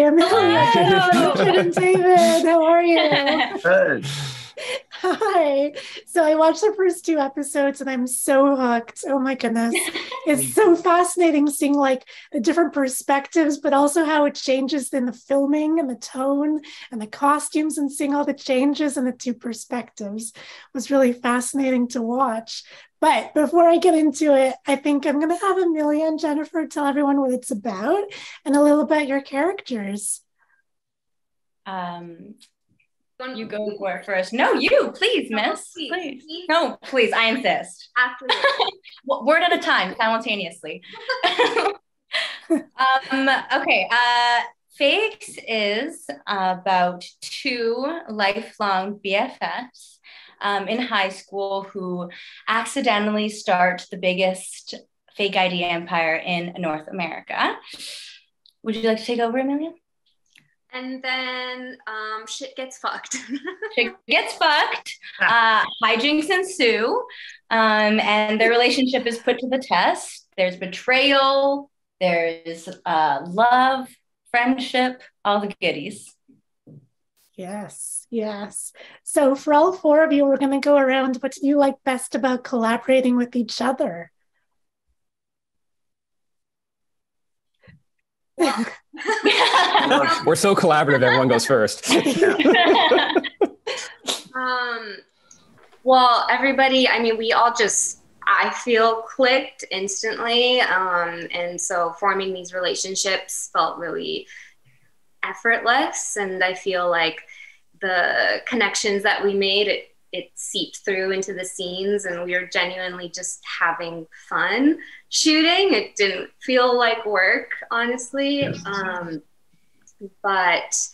Amelia, Richard, and David. How are you? Good. Hi. So I watched the first two episodes and I'm so hooked. Oh my goodness. It's so fascinating seeing like the different perspectives, but also how it changes in the filming and the tone and the costumes, and seeing all the changes in the two perspectives was really fascinating to watch. But before I get into it, I think I'm going to have Amelia and Jennifer tell everyone what it's about and a little about your characters. You go for it first. No, you, please, miss. Please. No, please, I insist. After you. Word at a time, simultaneously. Okay. Fakes is about two lifelong BFFs in high school who accidentally start the biggest fake ID empire in North America. Would you like to take over, Amelia? And then shit gets fucked. Shit gets fucked. Hijinks ensue. And their relationship is put to the test. There's betrayal. There's love, friendship, all the goodies. Yes, yes. So for all four of you, we're going to go around. What do you like best about collaborating with each other? We're so collaborative, everyone goes first. Well, everybody, I mean, we all just, I feel, clicked instantly. And so forming these relationships felt really effortless. And I feel like the connections that we made, it seeped through into the scenes, and we were genuinely just having fun shooting. It didn't feel like work, honestly. But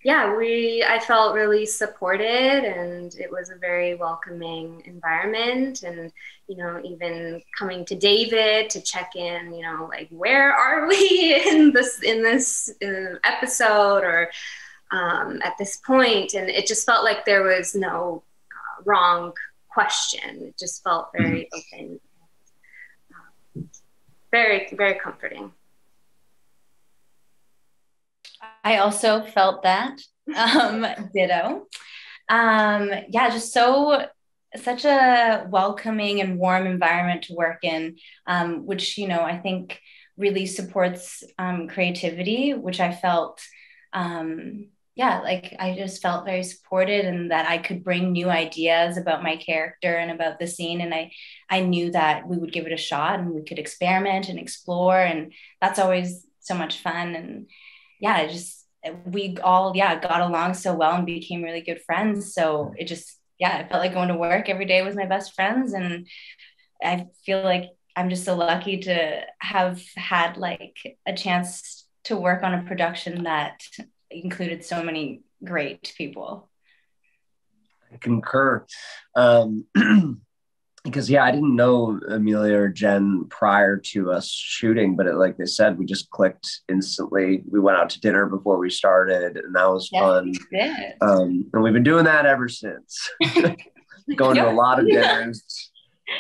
yeah, I felt really supported, and it was a very welcoming environment. And, you know, even coming to David to check in, you know, like, where are we in this episode, or at this point? And it just felt like there was no wrong question. It just felt very open, very, very comforting. I also felt that. Ditto. Yeah, just such a welcoming and warm environment to work in, which, you know, I think really supports creativity, which I felt, yeah, like I just felt very supported, and that I could bring new ideas about my character and about the scene. And I knew that we would give it a shot and we could experiment and explore. And that's always so much fun. And yeah, we all, got along so well and became really good friends. So it just, I felt like going to work every day with my best friends. And I feel like I'm just so lucky to have had like a chance to work on a production that included so many great people. I concur. Because I didn't know Amelia or Jen prior to us shooting, but like they said, we just clicked instantly. We went out to dinner before we started, and that was fun. And we've been doing that ever since. Going to a lot of dinners,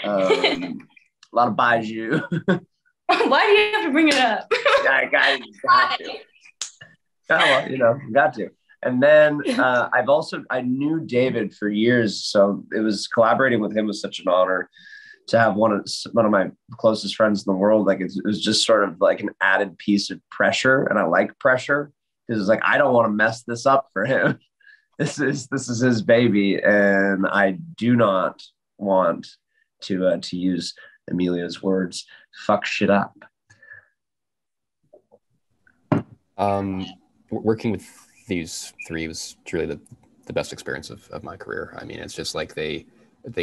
a lot of baijiu. Why do you have to bring it up? I got to. Oh, well, you know, got to. And then I knew David for years, so it was collaborating with him was such an honor to have one of my closest friends in the world. Like it was just sort of like an added piece of pressure, and I like pressure because it's like I don't want to mess this up for him. This is his baby, and I do not want to use Emilia's words, fuck shit up. Working with these three was truly the best experience of my career. I mean, it's just like they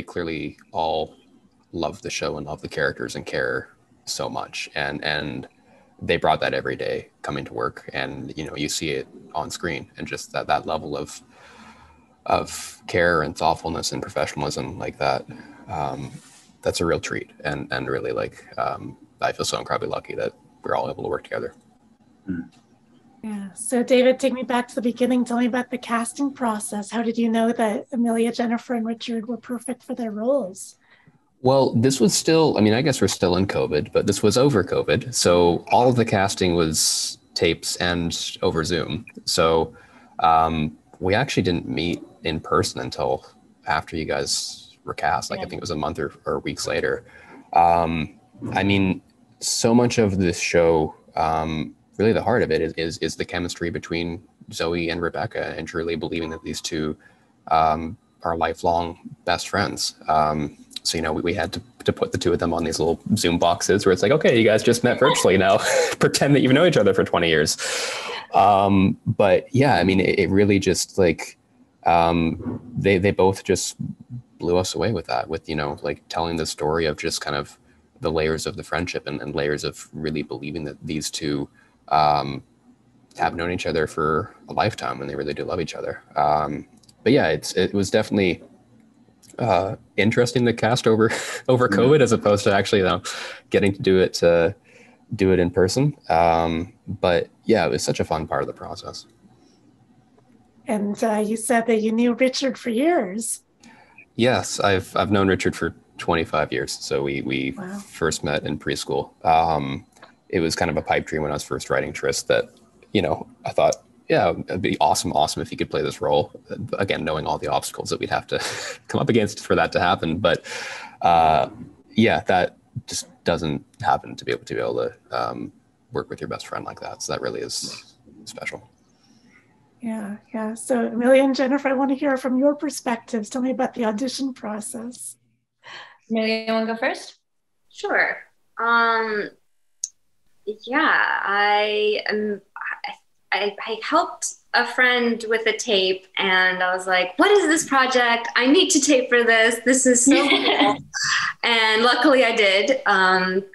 clearly all love the show and love the characters and care so much, and they brought that every day coming to work, and you know, you see it on screen, and just that level of care and thoughtfulness and professionalism like that, that's a real treat, and really like I feel so incredibly lucky that we're all able to work together. Yeah. So David, take me back to the beginning. Tell me about the casting process. How did you know that Amelia, Jennifer, and Richard were perfect for their roles? Well, this was still, I mean, I guess we're still in COVID, but this was over COVID. So all of the casting was tapes and over Zoom. So we actually didn't meet in person until after you guys were cast. Like, I think it was a month or weeks later. I mean, so much of this show, really the heart of it is the chemistry between Zoe and Rebecca, and truly believing that these two are lifelong best friends. So, you know, we had to put the two of them on these little Zoom boxes where it's like, okay, you guys just met virtually now. Pretend that you've known each other for 20 years. But yeah, I mean, it really just like, they both just blew us away with that, with, you know, like telling the story of just kind of the layers of the friendship and layers of really believing that these two have known each other for a lifetime, and they really do love each other. But yeah, it was definitely interesting to cast over COVID, as opposed to actually, you know, getting to do it in person. But yeah, it was such a fun part of the process. And you said that you knew Richard for years. Yes, I've known Richard for 25 years. So we wow. First met in preschool. It was kind of a pipe dream when I was first writing Tris that, you know, I thought, yeah, it'd be awesome if he could play this role. Again, knowing all the obstacles that we'd have to come up against for that to happen. But yeah, that just doesn't happen to be able to work with your best friend like that. So that really is special. Yeah. So Emilija and Jennifer, I want to hear from your perspectives. Tell me about the audition process. Emilija, you want to go first? Sure. Yeah, I helped a friend with a tape, and I was like, what is this project? I need to tape for this. This is so cool. And luckily I did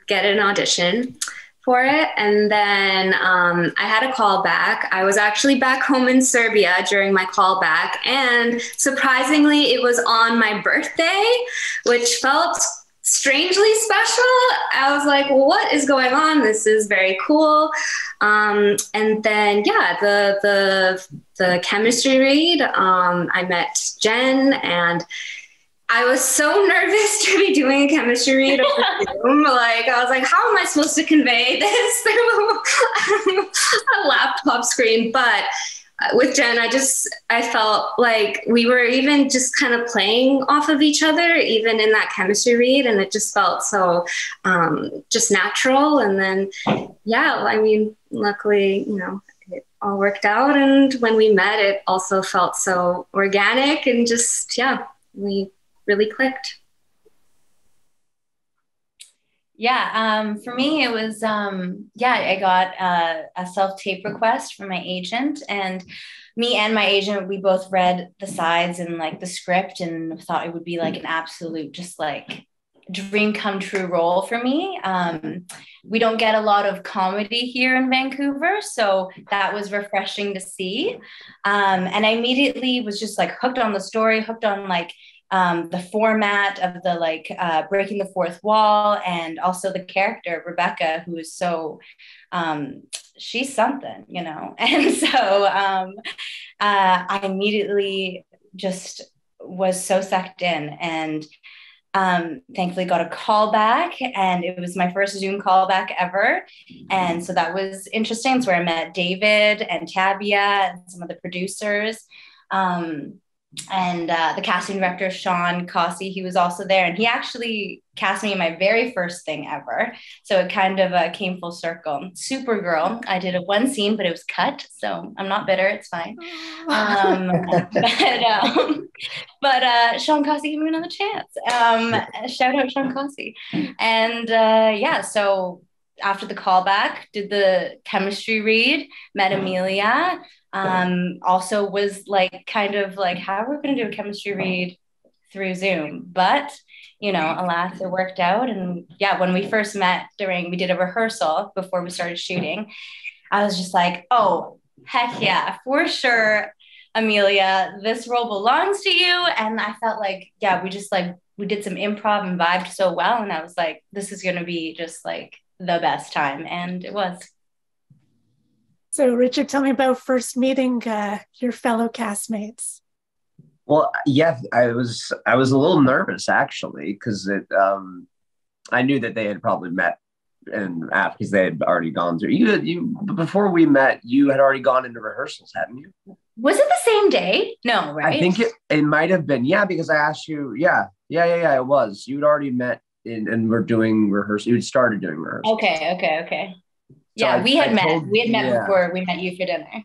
get an audition for it. And then I had a call back. I was actually back home in Serbia during my call back, and surprisingly it was on my birthday, which felt strangely special. I was like, well, what is going on? This is very cool. And then, yeah, the chemistry read, I met Jen, and I was so nervous to be doing a chemistry read over Zoom. Like, I was like, how am I supposed to convey this through a laptop screen? But with Jen, I felt like we were even just kind of playing off of each other, even in that chemistry read. And it just felt so just natural. And then, yeah, I mean, luckily, you know, it all worked out. And when we met, it also felt so organic, and just, yeah, we really clicked. Yeah, for me, it was, I got a self-tape request from my agent, and me and my agent, we both read the sides and like the script, and thought it would be like an absolute, just like dream come true role for me. We don't get a lot of comedy here in Vancouver, so that was refreshing to see. And I immediately was just like hooked on the story, hooked on like the format of the like breaking the fourth wall, and also the character Rebecca, who is so she's something, you know. And so I immediately just was so sucked in, and thankfully got a call back, and it was my first Zoom call back ever. And so that was interesting. It's where I met David and Tabia and some of the producers. And the casting director, Sean Cossey, he was also there, and he actually cast me in my very first thing ever. So it kind of came full circle. Supergirl, I did one scene, but it was cut, so I'm not bitter. It's fine. But Sean Cossey gave me another chance. Shout out Sean Cossey. And so after the callback, did the chemistry read, met Emilija. Also was like kind of like, how are we going to do a chemistry read through Zoom? But, you know, alas, it worked out. And yeah, when we first met we did a rehearsal before we started shooting, I was just like, oh, heck yeah, for sure, Emilija, this role belongs to you. And I felt like, yeah, we did some improv and vibed so well. And I was like, this is going to be just like the best time. And it was. So Richard, tell me about first meeting your fellow castmates. Well, yeah, I was a little nervous actually, because I knew that they had probably met and after, because they had already gone through. You before we met, you had already gone into rehearsals, hadn't you? Was it the same day? No, right? I think it might have been. Yeah, because I asked you. Yeah. It was. You'd already met and we're doing rehearsal. You'd started doing rehearsal. Okay. So Yeah, we had met yeah. before we met you for dinner.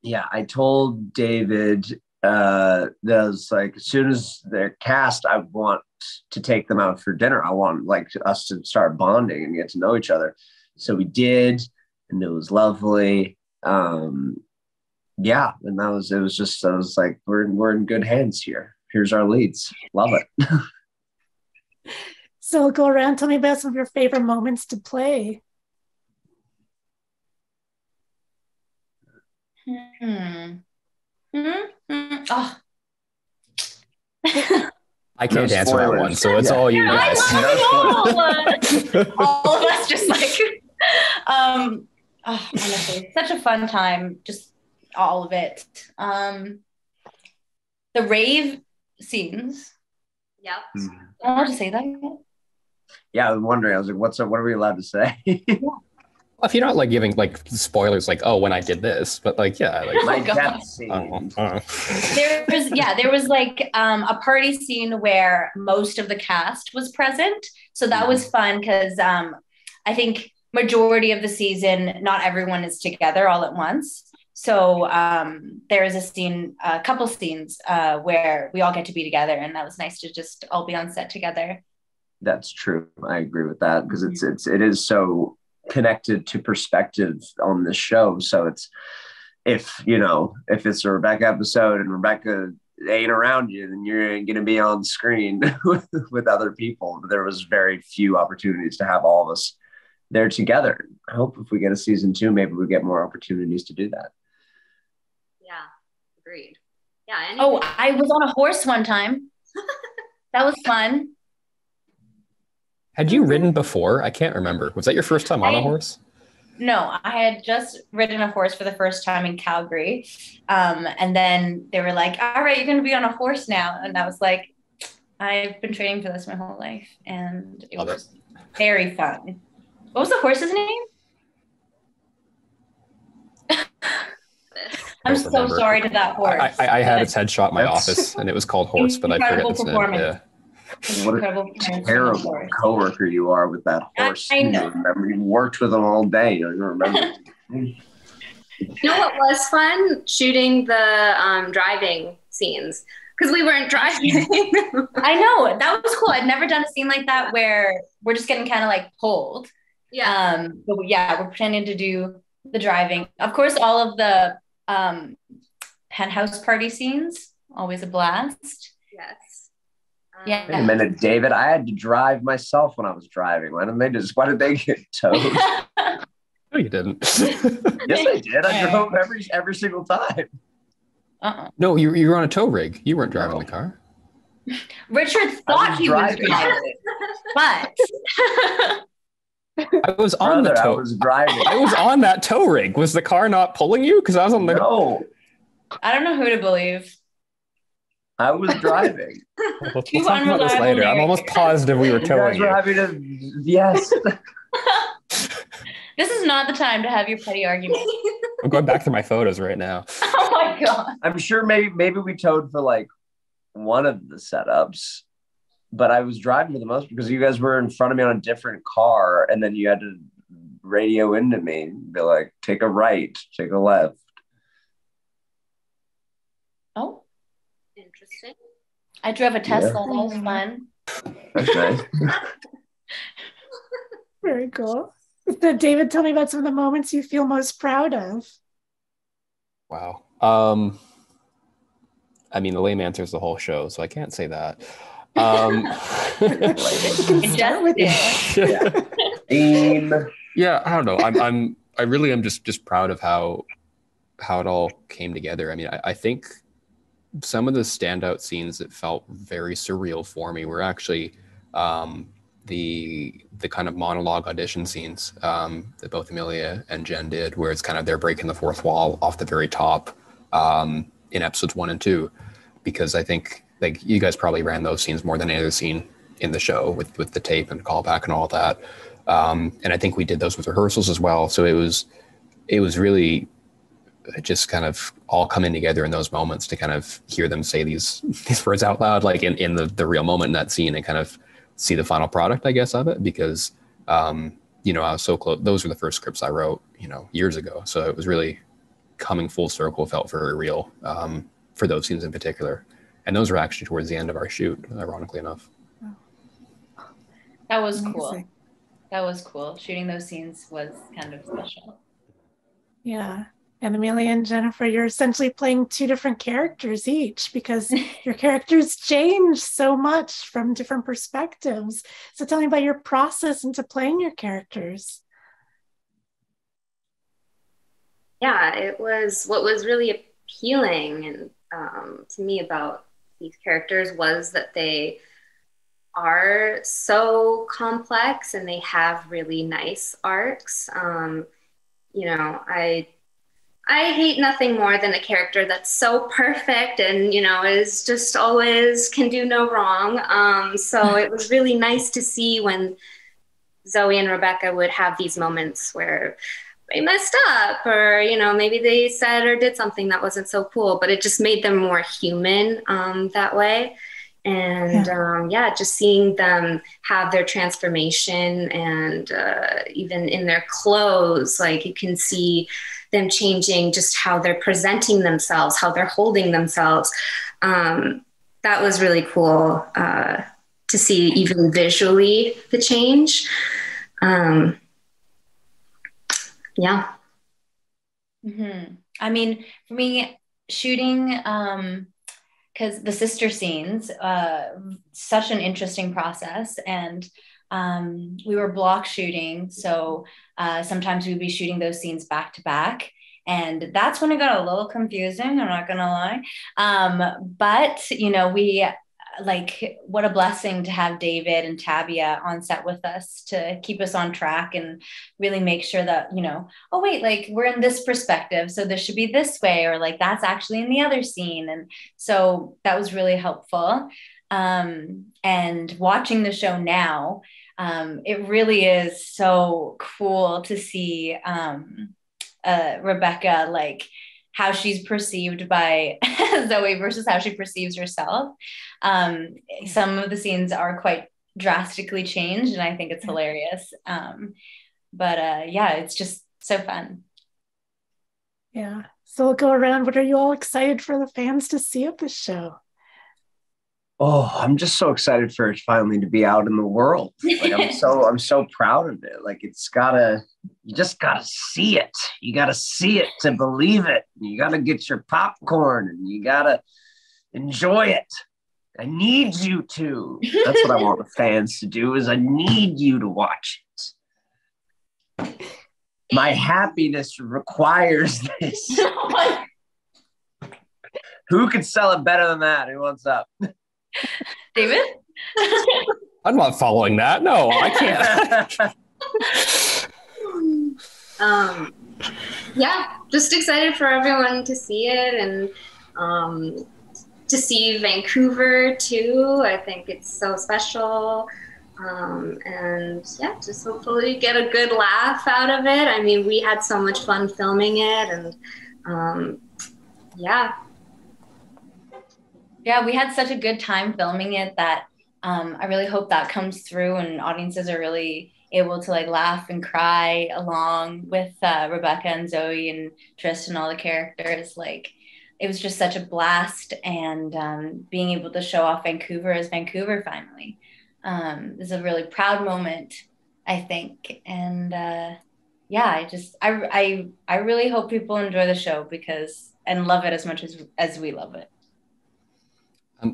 Yeah, I told David that I was like, as soon as they're cast, I want to take them out for dinner. I want like us to start bonding and get to know each other. So we did, and it was lovely. Yeah, and I was like, we're in good hands here. Here's our leads. Love it. So go around, tell me about some of your favorite moments to play. Oh. I can't answer that one, so it's all you guys. All of us just like, honestly, such a fun time, just all of it. The rave scenes. Yep. I'll just say that. Yeah, I was wondering. I was like, what are we allowed to say? If you're not like giving like spoilers, like, oh, when I did this, but like, yeah, like my death scene. There was like a party scene where most of the cast was present, so that was fun because I think majority of the season, not everyone is together all at once. So there is a couple scenes where we all get to be together, and that was nice to just all be on set together. That's true. I agree with that because it is so connected to perspective on the show. So it's if it's a Rebecca episode and Rebecca ain't around you, then you're going to be on screen with other people. But there was very few opportunities to have all of us there together. I hope if we get a season 2, maybe we get more opportunities to do that. Yeah, agreed. Yeah. Oh, I was on a horse one time. That was fun. Had you ridden before? I can't remember. Was that your first time on a horse? No, I had just ridden a horse for the first time in Calgary. And then they were like, all right, you're going to be on a horse now. And I was like, I've been training for this my whole life. And it was very fun. What was the horse's name? I'm so sorry to that horse. I had its headshot in my office, and it was called Horse, but I forget its name. Yeah. What a terrible coworker you are with that horse. I know. You remember, you worked with him all day. You don't remember. You know what was fun? Shooting the driving scenes, because we weren't driving. I know. That was cool. I'd never done a scene like that where we're just getting kind of like pulled. Yeah. But yeah, we're pretending to do the driving. Of course, all of the penthouse party scenes, always a blast. Yes. Yeah. Wait a minute, David. I had to drive myself when I was driving. Why did they get towed? No, you didn't. Yes, I did. I drove every single time. No, you were on a tow rig. You weren't driving the car. Richard thought he was driving, but I was on the tow. I was driving. I was on that tow rig. Was the car not pulling you? Because I was on the. No. I don't know who to believe. I was driving. We'll talk about this later. I'm almost positive we were towing you. Yes. This is not the time to have your petty argument. I'm going back through my photos right now. Oh my God. I'm sure maybe we towed for like one of the setups, but I was driving for the most because you guys were in front of me on a different car, and then you had to radio into me and be like, take a right, take a left. Oh. Interesting. I drove a Tesla. That was fun. That's nice. Very cool. So David, tell me about some of the moments you feel most proud of. Wow. I mean, the lame answer is the whole show, so I can't say that. Yeah, I don't know. I really am just proud of how it all came together. I mean, I think some of the standout scenes that felt very surreal for me were actually the kind of monologue audition scenes that both Emilija and Jen did, where it's kind of they're breaking the fourth wall off the very top in episodes 1 and 2, because I think like you guys probably ran those scenes more than any other scene in the show with the tape and callback and all that. And I think we did those with rehearsals as well. So it was really just kind of all coming together in those moments to kind of hear them say these words out loud, like in the real moment in that scene, and kind of see the final product, I guess, of it. Because, you know, I was so close. Those were the first scripts I wrote, you know, years ago. So it was really coming full circle, felt very real, for those scenes in particular. And those were actually towards the end of our shoot, ironically enough. That was Amazing. cool. That was cool. Shooting those scenes was kind of special. Yeah. And Amelia and Jennifer, you're essentially playing two different characters each, because your characters change so much from different perspectives. So tell me about your process into playing your characters. Yeah, it was what was really appealing and to me about these characters was that they are so complex and they have really nice arcs. You know, I hate nothing more than a character that's so perfect and, you know, is just always can do no wrong. So it was really nice to see when Zoe and Rebecca would have these moments where they messed up, or, you know, maybe they said or did something that wasn't so cool, but it just made them more human that way. And yeah, just seeing them have their transformation and even in their clothes, like you can see them changing just how they're presenting themselves, how they're holding themselves. That was really cool to see even visually the change. Yeah. Mm-hmm. I mean, for me, shooting, because the sister scenes, such an interesting process. And we were block shooting. So sometimes we'd be shooting those scenes back to back. And that's when it got a little confusing, I'm not going to lie. But, you know, what a blessing to have David and Tabia on set with us to keep us on track and really make sure that, you know, oh wait, like we're in this perspective, so this should be this way, or like that's actually in the other scene. And so that was really helpful. And watching the show now, it really is so cool to see Rebecca, like how she's perceived by Zoe versus how she perceives herself. Some of the scenes are quite drastically changed, and I think it's hilarious. But yeah, it's just so fun. Yeah. So we'll go around. What are you all excited for the fans to see of the show? Oh, I'm just so excited for it finally to be out in the world. Like I'm so proud of it. Like you just gotta see it. You gotta see it to believe it. You gotta get your popcorn and you gotta enjoy it. I need you to. That's what I want the fans to do, is I need you to watch it. My happiness requires this. Who could sell it better than that? Who wants up? David? I'm not following that. No, I can't. Yeah, just excited for everyone to see it, and to see Vancouver too. I think it's so special. And yeah, just hopefully get a good laugh out of it. I mean, we had so much fun filming it, and yeah. Yeah, we had such a good time filming it that I really hope that comes through and audiences are really able to like laugh and cry along with Rebecca and Zoe and Tristan, all the characters. Like, it was just such a blast, and being able to show off Vancouver as Vancouver finally is a really proud moment, I think. And yeah, I really hope people enjoy the show and love it as much as we love it.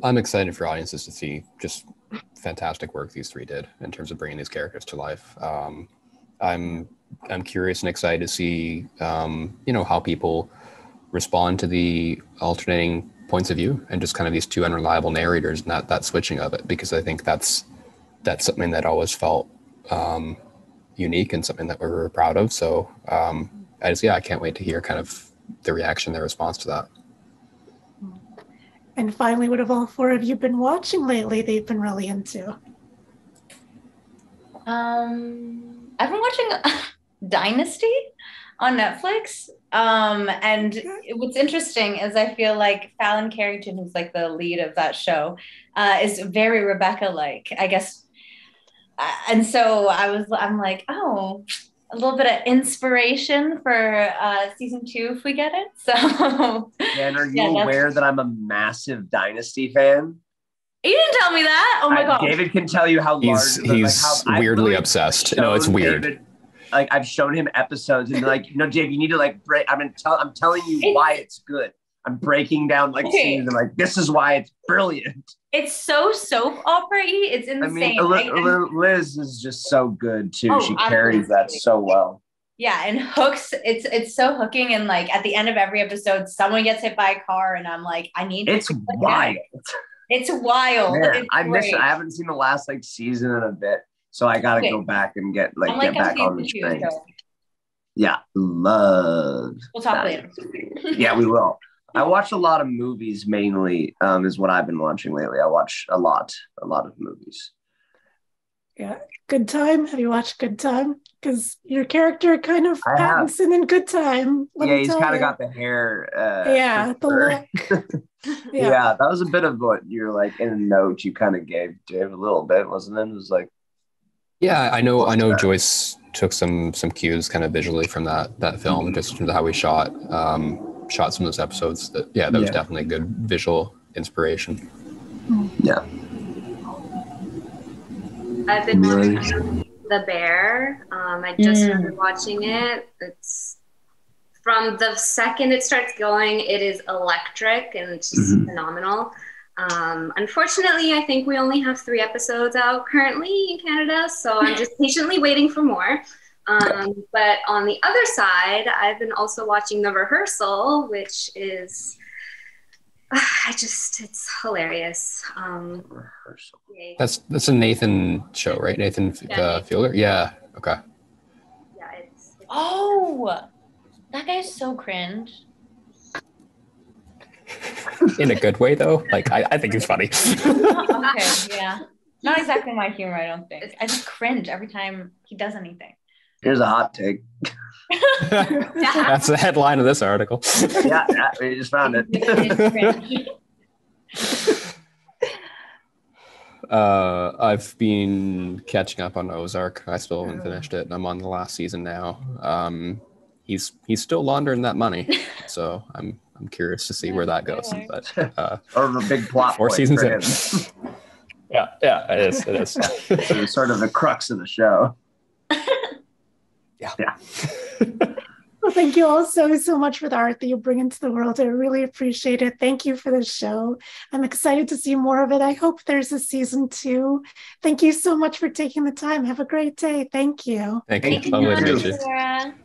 I'm excited for audiences to see just fantastic work these three did in terms of bringing these characters to life. I'm curious and excited to see, you know, how people respond to the alternating points of view and just kind of these two unreliable narrators and that switching of it, because I think that's something that always felt unique and something that we're proud of. So I can't wait to hear kind of the reaction, their response to that. And finally, what have all four of you been watching lately they've been really into? I've been watching Dynasty on Netflix. And what's interesting is I feel like Fallon Carrington, who's like the lead of that show, is very Rebecca-like, I guess. And so I'm like, oh, a little bit of inspiration for season 2 if we get it. So yeah, and are you aware that I'm a massive Dynasty fan? You didn't tell me that. Oh my god. David can tell you how large he's weirdly obsessed. No, it's weird. David, like I've shown him episodes and like, Dave, you need to like break. I'm telling you why it's good. I'm breaking down like scenes and like this is why it's brilliant. It's so soap opera-y. It's insane. I mean, Liz is just so good too. She carries that so well. Yeah, and hooks. It's so hooking, and like at the end of every episode, someone gets hit by a car, and I'm like, I need. It's wild. It's wild. Man, it's I haven't seen the last like season in a bit, so I gotta go back and get back on the train. Yeah, love. We'll talk later. Yeah, we will. I watch a lot of movies mainly, is what I've been watching lately. I watch a lot of movies. Yeah. Good Time. Have you watched Good Time? Because your character kind of Pattinson in Good Time. Yeah, he's kind of got the hair. The look. Yeah, that was a bit of what you're like in a note you kind of gave Dave a little bit, wasn't it? It was like, yeah, I know Joyce took some cues kind of visually from that film, just from how we shot some of those episodes. That was definitely a good visual inspiration. Yeah. I've been watching The Bear. I just started watching it. It's from the second it starts going, it is electric and it's just phenomenal. Unfortunately, I think we only have 3 episodes out currently in Canada, so I'm just patiently waiting for more. But on the other side, I've been also watching The Rehearsal, which is it's hilarious. That's a Nathan show, right? Nathan Fielder? Yeah. Okay. Yeah, it's that guy's so cringe. In a good way, though. Like, I think he's funny. Okay, yeah. Not exactly my humor, I don't think. I just cringe every time he does anything. Here's a hot take. That's the headline of this article. yeah, we just found it. I've been catching up on Ozark. I still haven't finished it. I'm on the last season now. He's still laundering that money, so I'm curious to see where that goes. But or a big plot. 4 seasons in. Yeah, it is. It's sort of the crux of the show. Yeah. Well, thank you all so much for the art that you bring into the world. I really appreciate it. Thank you for the show. I'm excited to see more of it. I hope there's a season 2. Thank you so much for taking the time. Have a great day. Thank you. Thank you. Lovely to meet you.